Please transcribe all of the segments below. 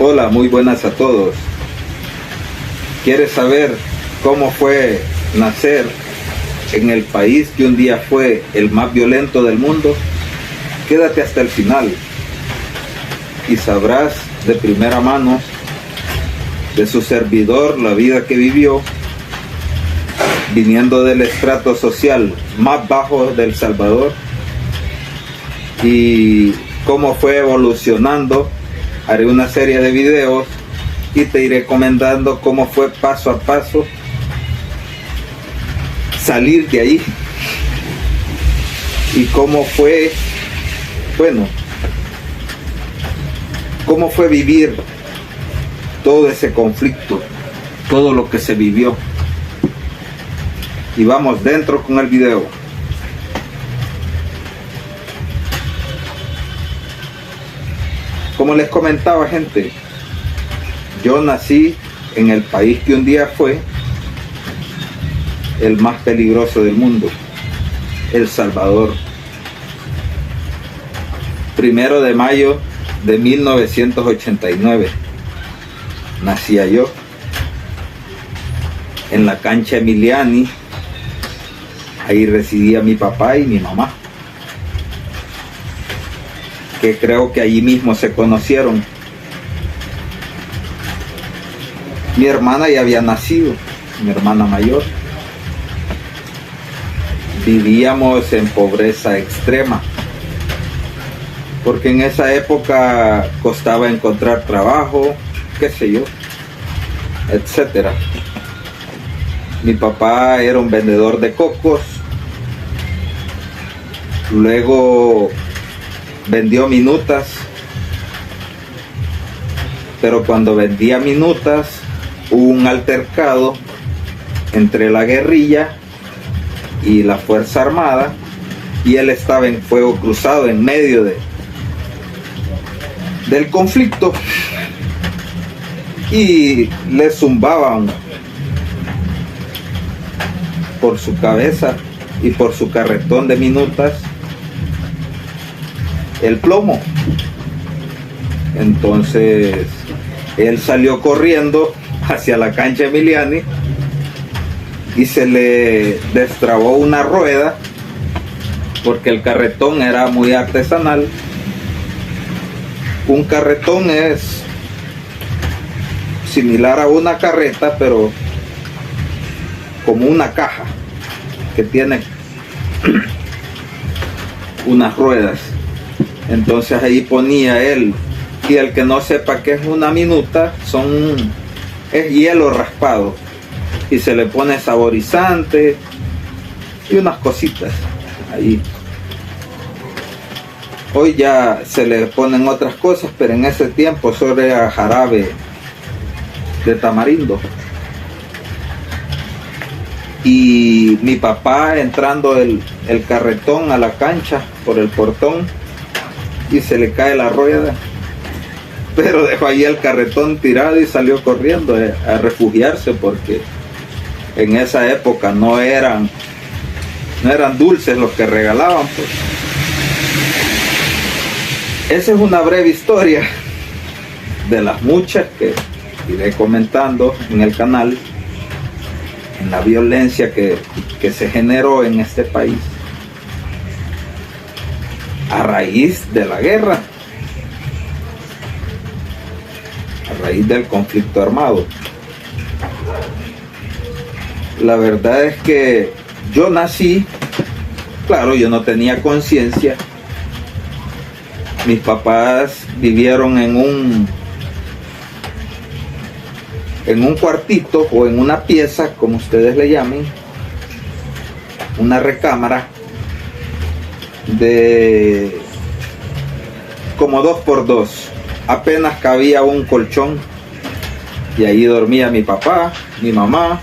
Hola, muy buenas a todos. ¿Quieres saber cómo fue nacer en el país que un día fue el más violento del mundo? Quédate hasta el final y sabrás de primera mano de su servidor la vida que vivió, viniendo del estrato social más bajo de El Salvador, y cómo fue evolucionando. Haré una serie de videos y te iré comentando cómo fue paso a paso salir de ahí y cómo fue, cómo fue vivir todo ese conflicto, todo lo que se vivió. Y vamos dentro con el video. Como les comentaba, gente, yo nací en el país que un día fue el más peligroso del mundo, El Salvador. 1 de mayo de 1989 nacía yo en la cancha Emiliani. Ahí residía mi papá y mi mamá, que creo que allí mismo se conocieron. Mi hermana ya había nacido, mi hermana mayor. Vivíamos en pobreza extrema, porque en esa época costaba encontrar trabajo, qué sé yo, etcétera. Mi papá era un vendedor de cocos, luego vendió minutas, pero cuando vendía minutas hubo un altercado entre la guerrilla y la Fuerza Armada, y él estaba en fuego cruzado en medio del conflicto, y le zumbaban por su cabeza y por su carretón de minutas el plomo. Entonces él salió corriendo hacia la cancha Emiliani y se le destrabó una rueda, porque el carretón era muy artesanal. Un carretón es similar a una carreta, pero como una caja que tiene unas ruedas. Entonces ahí ponía él, y el que no sepa qué es una minuta, es hielo raspado, y se le pone saborizante y unas cositas ahí. Hoy ya se le ponen otras cosas, pero en ese tiempo solo era jarabe de tamarindo. Y mi papá entrando el carretón a la cancha por el portón, y se le cae la rueda, pero dejó ahí el carretón tirado y salió corriendo a refugiarse, porque en esa época no eran dulces los que regalaban, pues. Esa es una breve historia de las muchas que iré comentando en el canal, en la violencia que se generó en este país a raíz de la guerra, a raíz del conflicto armado. La verdad es que yo nací, claro, yo no tenía conciencia. Mis papás vivieron en un cuartito, o en una pieza, como ustedes le llamen, una recámara de como 2x2. Apenas cabía un colchón, y ahí dormía mi papá, mi mamá,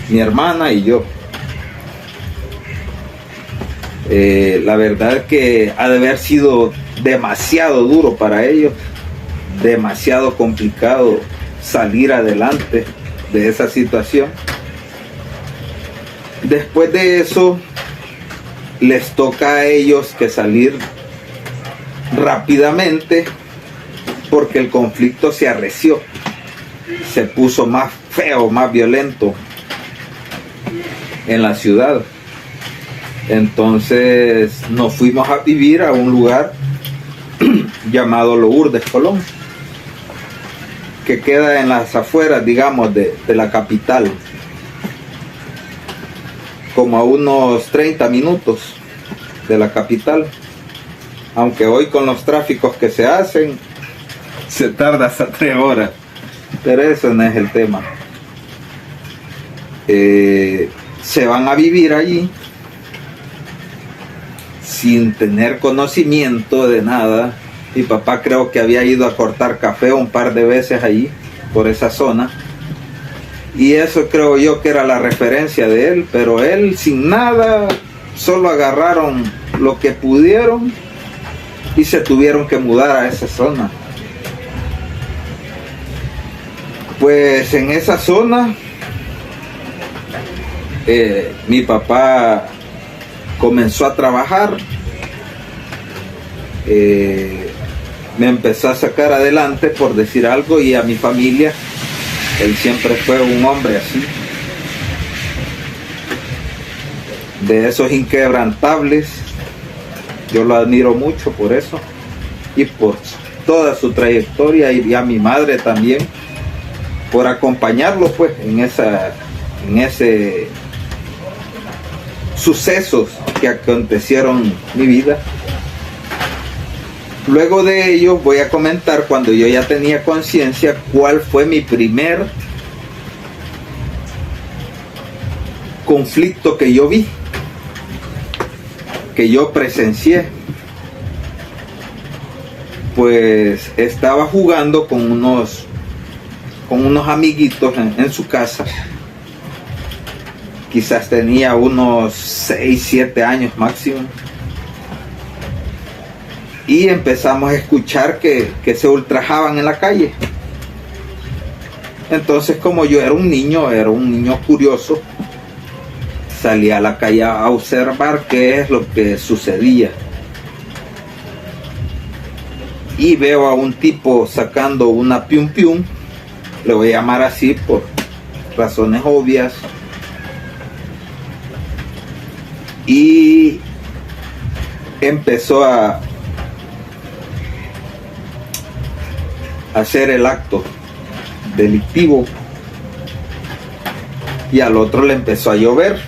mi hermana y yo. La verdad que ha de haber sido demasiado duro para ellos, demasiado complicado salir adelante de esa situación. Después de eso, les toca a ellos que salir rápidamente porque el conflicto se arreció, se puso más feo, más violento en la ciudad. Entonces nos fuimos a vivir a un lugar llamado Lourdes, Colón, que queda en las afueras, digamos, de la capital, como a unos 30 minutos de la capital, aunque hoy con los tráficos que se hacen se tarda hasta 3 horas, pero eso no es el tema. Se van a vivir allí sin tener conocimiento de nada. Mi papá creo que había ido a cortar café un par de veces allí por esa zona, y eso creo yo que era la referencia de él, pero él sin nada, solo agarraron lo que pudieron y se tuvieron que mudar a esa zona. Pues en esa zona mi papá comenzó a trabajar, me empezó a sacar adelante, por decir algo, y a mi familia. Él siempre fue un hombre así, de esos inquebrantables. Yo lo admiro mucho por eso y por toda su trayectoria, y a mi madre también por acompañarlo pues en ese sucesos que acontecieron en mi vida. Luego de ello voy a comentar, cuando yo ya tenía conciencia, cuál fue mi primer conflicto que yo vi, que yo presencié. Pues estaba jugando con unos amiguitos en su casa. Quizás tenía unos 6, 7 años máximo. Y empezamos a escuchar que se ultrajaban en la calle. Entonces, como yo era un niño curioso, salí a la calle a observar qué es lo que sucedía. Y veo a un tipo sacando una pium pium, le voy a llamar así por razones obvias, y empezó a hacer el acto delictivo, y al otro le empezó a llover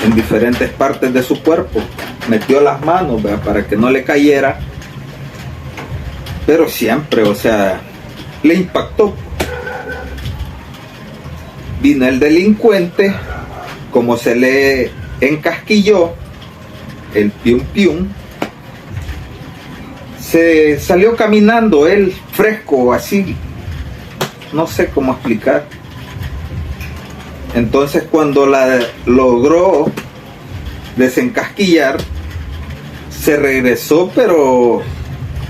en diferentes partes de su cuerpo. Metió las manos, ¿verdad?, para que no le cayera, pero siempre, o sea, le impactó. Vino el delincuente, como se le encasquilló el pium pium, se salió caminando él fresco, así, no sé cómo explicar. Entonces cuando la logró desencasquillar, se regresó, pero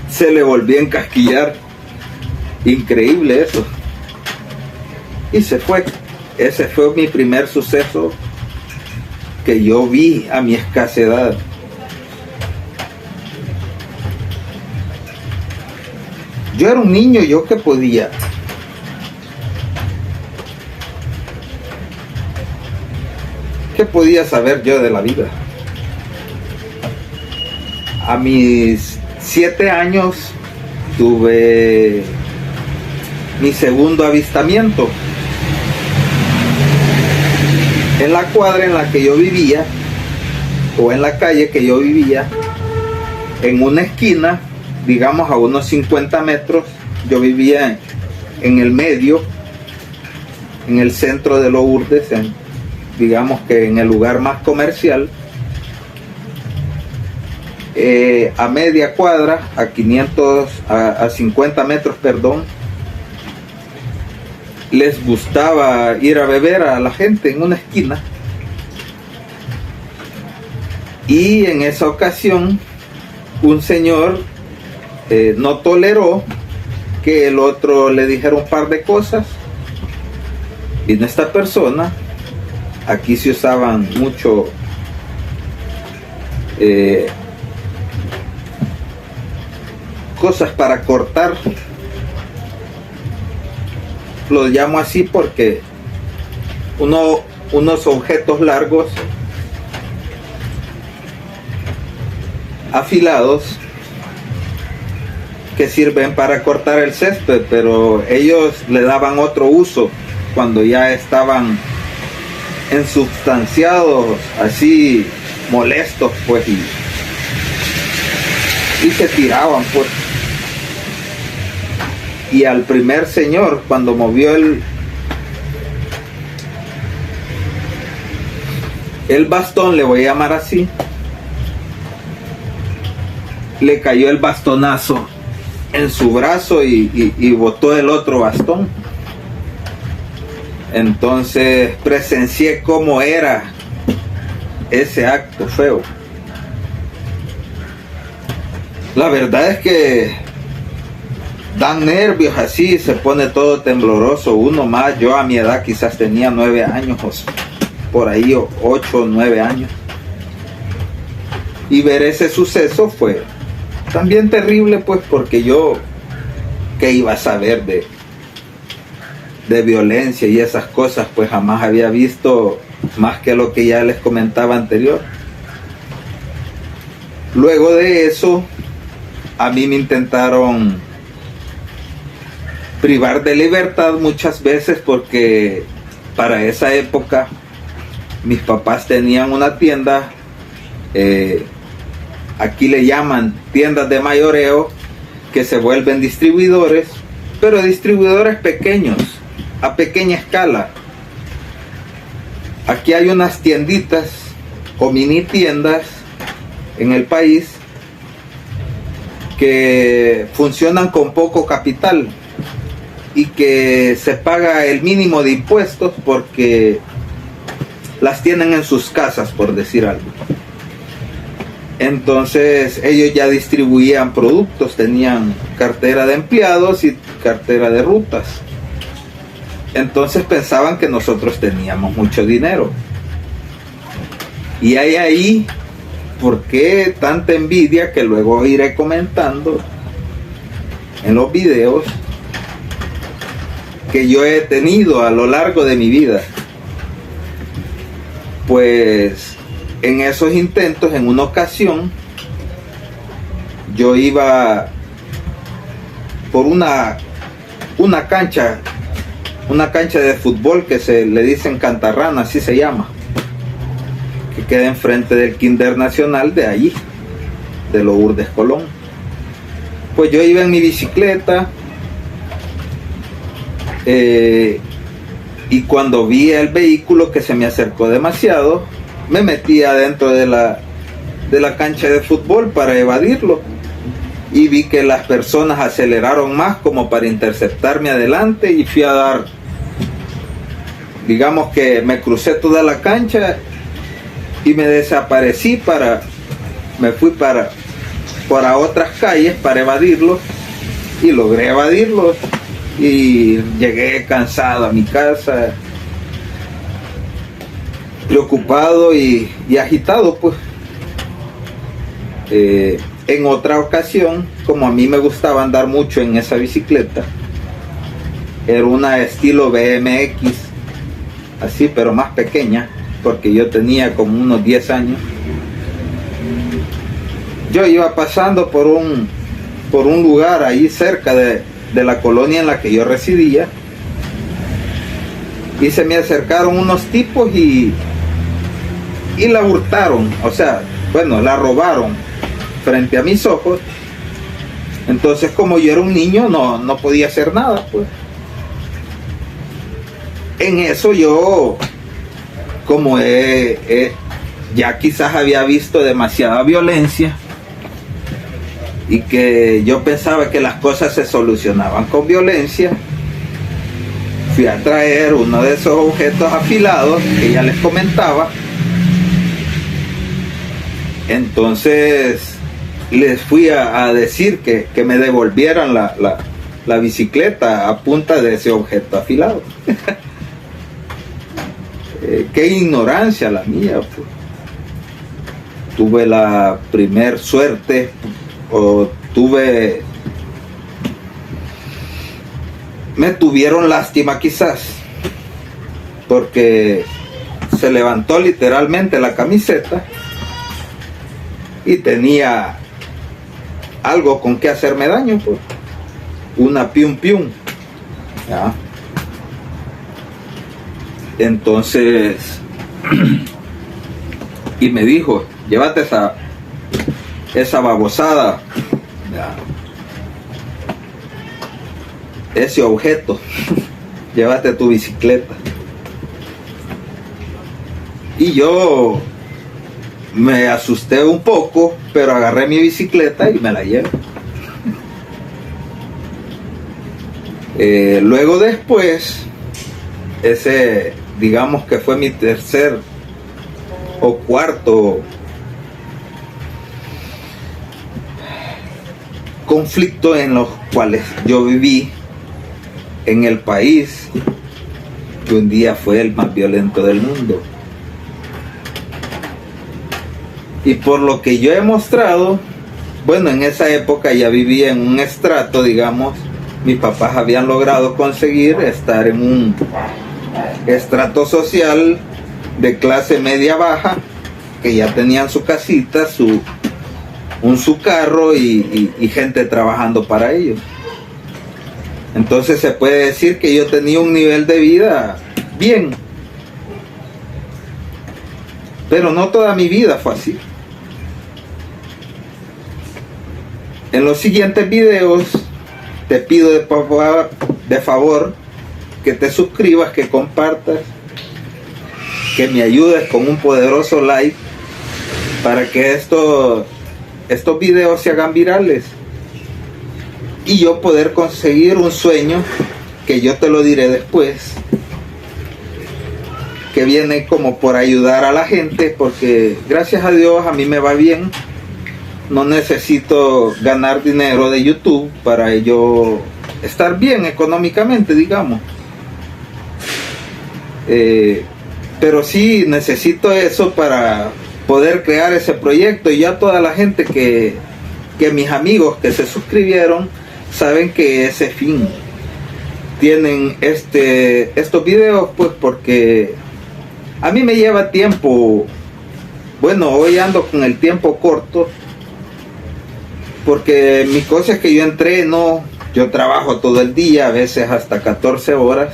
se le volvió a encasquillar. Increíble eso. Y se fue. Ese fue mi primer suceso que yo vi a mi escasa edad. Yo era un niño, ¿yo qué podía? ¿Qué podía saber yo de la vida? A mis 7 años tuve mi segundo avistamiento. En la cuadra en la que yo vivía, o en la calle que yo vivía, en una esquina, digamos a unos 50 metros, yo vivía en el medio, en el centro de Lourdes, digamos que en el lugar más comercial. A media cuadra, a 50 metros, perdón, les gustaba ir a beber a la gente en una esquina. Y en esa ocasión un señor no toleró que el otro le dijera un par de cosas. Vino esta persona. Aquí se usaban mucho cosas para cortar. Lo llamo así porque unos objetos largos, afilados, que sirven para cortar el césped, pero ellos le daban otro uso cuando ya estaban ensubstanciados, así molestos, pues, y se tiraban, pues. Y al primer señor, cuando movió el bastón, le voy a llamar así, le cayó el bastonazo en su brazo y botó el otro bastón. Entonces presencié cómo era ese acto feo. La verdad es que dan nervios así, se pone todo tembloroso uno más. Yo a mi edad quizás tenía 9 años, por ahí 8 o 9 años. Y ver ese suceso fue también terrible, pues, porque yo, ¿qué iba a saber de violencia y esas cosas? Pues jamás había visto más que lo que ya les comentaba anterior. Luego de eso, a mí me intentaron privar de libertad muchas veces, porque para esa época mis papás tenían una tienda, aquí le llaman tiendas de mayoreo, que se vuelven distribuidores, pero distribuidores pequeños, a pequeña escala. Aquí hay unas tienditas o mini tiendas en el país que funcionan con poco capital y que se paga el mínimo de impuestos porque las tienen en sus casas, por decir algo. Entonces ellos ya distribuían productos, tenían cartera de empleados y cartera de rutas. Entonces pensaban que nosotros teníamos mucho dinero. Y hay ahí, ¿por qué tanta envidia? Que luego iré comentando en los videos que yo he tenido a lo largo de mi vida. Pues en esos intentos, en una ocasión, yo iba por una cancha de fútbol que se le dicen Cantarrana, así se llama, que queda enfrente del Kinder Nacional de allí, de Lourdes, Colón. Pues yo iba en mi bicicleta, y cuando vi el vehículo que se me acercó demasiado, me metí adentro de la cancha de fútbol para evadirlo, y vi que las personas aceleraron más como para interceptarme adelante, y fui a dar, digamos que me crucé toda la cancha y me desaparecí, me fui para otras calles para evadirlo, y logré evadirlo y llegué cansado a mi casa, preocupado y agitado, pues. En otra ocasión, como a mí me gustaba andar mucho en esa bicicleta, era una estilo BMX, así, pero más pequeña, porque yo tenía como unos 10 años. Yo iba pasando por un lugar ahí cerca de la colonia en la que yo residía, y se me acercaron unos tipos y la hurtaron, o sea, bueno, la robaron frente a mis ojos. Entonces, como yo era un niño, no podía hacer nada, pues. En eso yo, como ya quizás había visto demasiada violencia, y que yo pensaba que las cosas se solucionaban con violencia, fui a traer uno de esos objetos afilados que ya les comentaba. Entonces les fui a decir que me devolvieran la bicicleta a punta de ese objeto afilado. Qué ignorancia la mía, pues. Tuve la primer suerte, o tuve me tuvieron lástima quizás, porque se levantó literalmente la camiseta y tenía algo con que hacerme daño, pues. Una pium pium. ¿Ya? Entonces, y me dijo, llévate esa babosada, ¿ya? Ese objeto, llévate tu bicicleta. Y yo me asusté un poco, pero agarré mi bicicleta y me la llevé. Luego después, ese, digamos que fue mi tercer o cuarto conflicto en los cuales yo viví en el país, que un día fue el más violento del mundo. Y por lo que yo he mostrado, bueno, en esa época ya vivía en un estrato, digamos, mis papás habían logrado conseguir estar en un estrato social de clase media baja, que ya tenían su casita, su carro y gente trabajando para ellos. Entonces se puede decir que yo tenía un nivel de vida bien, pero no toda mi vida fue así. En los siguientes videos te pido de favor que te suscribas, que compartas, que me ayudes con un poderoso like para que estos videos se hagan virales y yo poder conseguir un sueño que yo te lo diré después, que viene como por ayudar a la gente, porque gracias a Dios a mí me va bien. No necesito ganar dinero de YouTube para yo estar bien económicamente, digamos. Pero sí necesito eso para poder crear ese proyecto. Y ya toda la gente que mis amigos que se suscribieron saben que ese fin tienen estos videos, pues porque a mí me lleva tiempo. Bueno, hoy ando con el tiempo corto, porque mi cosa es que yo entreno, yo trabajo todo el día, a veces hasta 14 horas,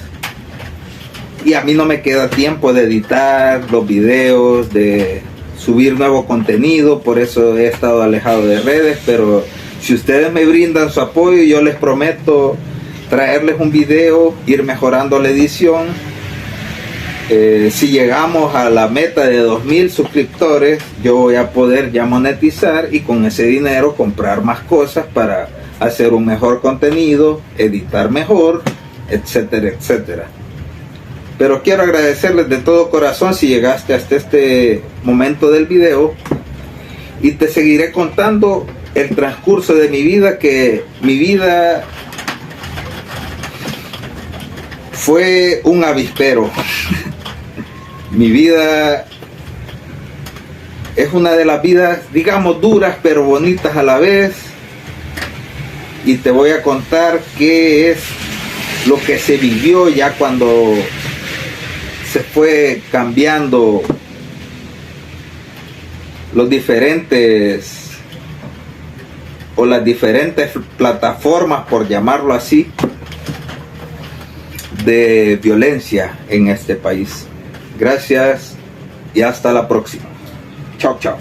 y a mí no me queda tiempo de editar los videos, de subir nuevo contenido, por eso he estado alejado de redes. Pero si ustedes me brindan su apoyo, yo les prometo traerles un video, ir mejorando la edición. Si llegamos a la meta de 2000 suscriptores, yo voy a poder ya monetizar y con ese dinero comprar más cosas para hacer un mejor contenido, editar mejor, etcétera, etcétera. Pero quiero agradecerles de todo corazón si llegaste hasta este momento del video, y te seguiré contando el transcurso de mi vida, que mi vida fue un avispero. Mi vida es una de las vidas, digamos, duras pero bonitas a la vez, y te voy a contar qué es lo que se vivió ya cuando se fue cambiando los diferentes o las diferentes plataformas, por llamarlo así, de violencia en este país. Gracias y hasta la próxima. Chao, chao.